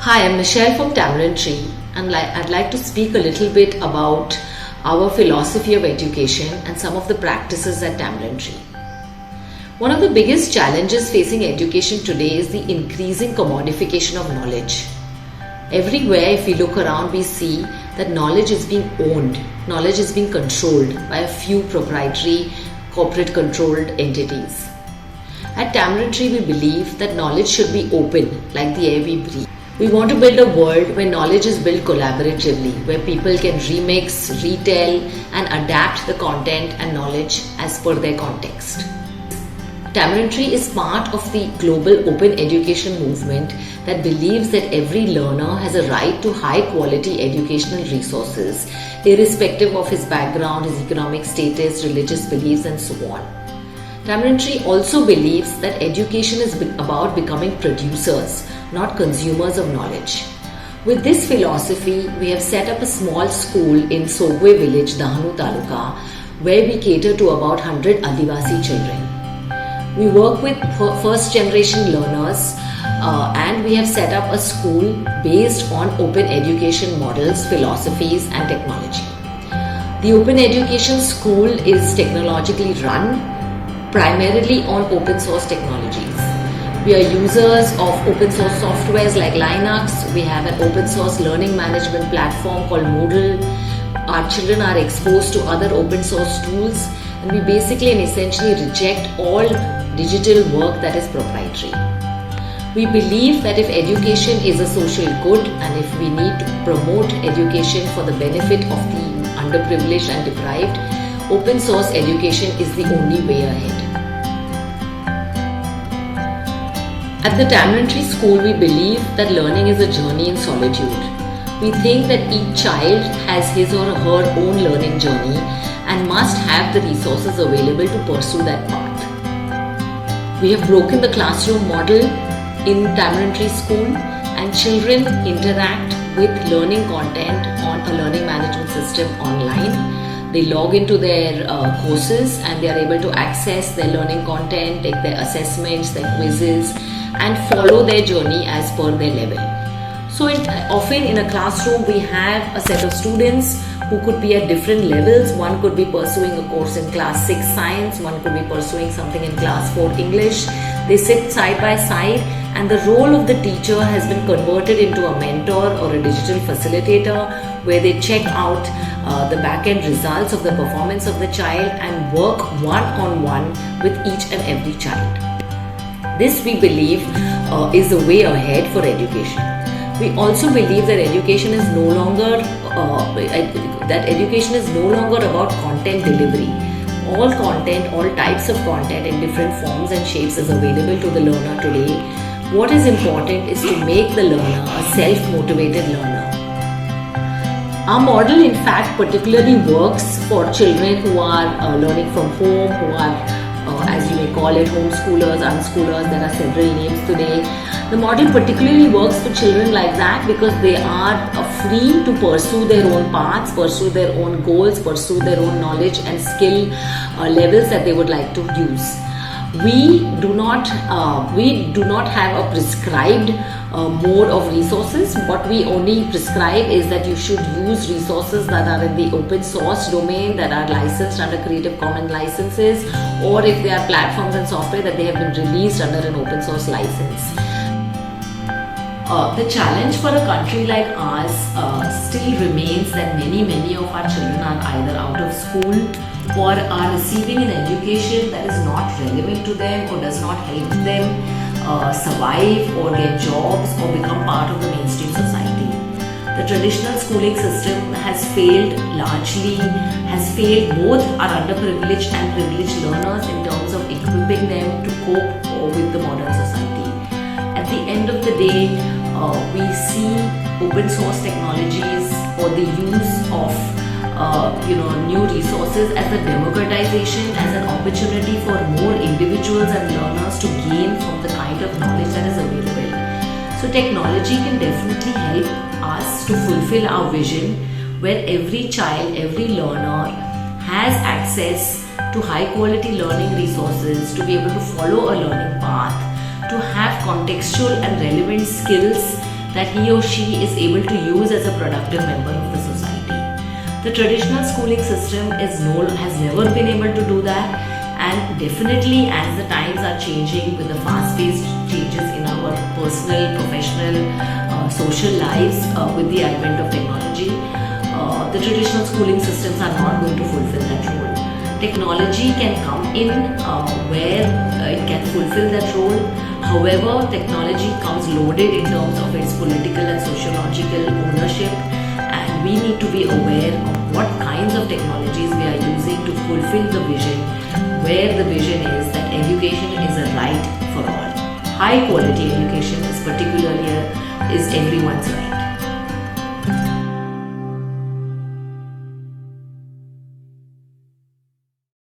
Hi, I'm Michelle from Tamarind Tree, and I'd like to speak a little bit about our philosophy of education and some of the practices at Tamarind Tree. One of the biggest challenges facing education today is the increasing commodification of knowledge. Everywhere, if we look around, we see that knowledge is being owned, knowledge is being controlled by a few proprietary, corporate controlled entities. At Tamarind Tree, we believe that knowledge should be open, like the air we breathe. We want to build a world where knowledge is built collaboratively, where people can remix, retell, and adapt the content and knowledge as per their context. Tamarind Tree is part of the global open education movement that believes that every learner has a right to high quality educational resources, irrespective of his background, his economic status, religious beliefs, and so on. Tamarind Tree also believes that education is about becoming producers, not consumers of knowledge. With this philosophy, we have set up a small school in Sogwe village, Dahanu Taluka, where we cater to about 100 Adivasi children. We work with first generation learners and we have set up a school based on open education models, philosophies, and technology. The open education school is technologically run primarily on open source technologies. We are users of open source softwares like Linux. We have an open source learning management platform called Moodle. Our children are exposed to other open source tools, and we basically and essentially reject all digital work that is proprietary. We believe that if education is a social good and if we need to promote education for the benefit of the underprivileged and deprived, open source education is the only way ahead. At the Tamarind Tree School, we believe that learning is a journey in solitude. We think that each child has his or her own learning journey and must have the resources available to pursue that path. We have broken the classroom model in Tamarind Tree School, and children interact with learning content on a learning management system online. They log into their courses and they are able to access their learning content, take their assessments, their quizzes, and follow their journey as per their level. So often in a classroom we have a set of students who could be at different levels. One could be pursuing a course in class 6 science, one could be pursuing something in class 4 English. They sit side by side, and the role of the teacher has been converted into a mentor or a digital facilitator, where they check out the back-end results of the performance of the child and work one-on-one with each and every child. This, we believe, is the way ahead for education. We also believe that education is no longer about content delivery. All content, all types of content in different forms and shapes is available to the learner today. What is important is to make the learner a self-motivated learner. Our model, in fact, particularly works for children who are learning from home, who are as you may call it, homeschoolers, unschoolers. There are several names today. The model particularly works for children like that because they are free to pursue their own paths, pursue their own goals, pursue their own knowledge and skill levels that they would like to use. We do not have a prescribed mode of resources. What we only prescribe is that you should use resources that are in the open source domain, that are licensed under Creative Commons licenses, or if they are platforms and software that they have been released under an open source license. The challenge for a country like ours still remains that many of our children are either out of school or are receiving an education that is not relevant to them or does not help them survive or get jobs or become part of the mainstream society. The traditional schooling system has failed both our underprivileged and privileged learners in terms of equipping them to cope with the modern society. At the end of the day, we see open source technologies or the use of new resources as a democratization, as an opportunity for more individuals and learners to gain from the kind of knowledge that is available. So technology can definitely help us to fulfill our vision, where every child, every learner has access to high quality learning resources, to be able to follow a learning path, to have contextual and relevant skills that he or she is able to use as a productive member of the society. The traditional schooling system has never been able to do that, and definitely as the times are changing with the fast-paced changes in our personal, professional, social lives with the advent of technology, the traditional schooling systems are not going to fulfill that role. Technology can come in where it can fulfill that role. However, technology comes loaded in terms of its political and sociological ownership, and we need to be aware of what kinds of technologies we are using to fulfill the vision, where the vision is that education is a right for all. High quality education is everyone's right.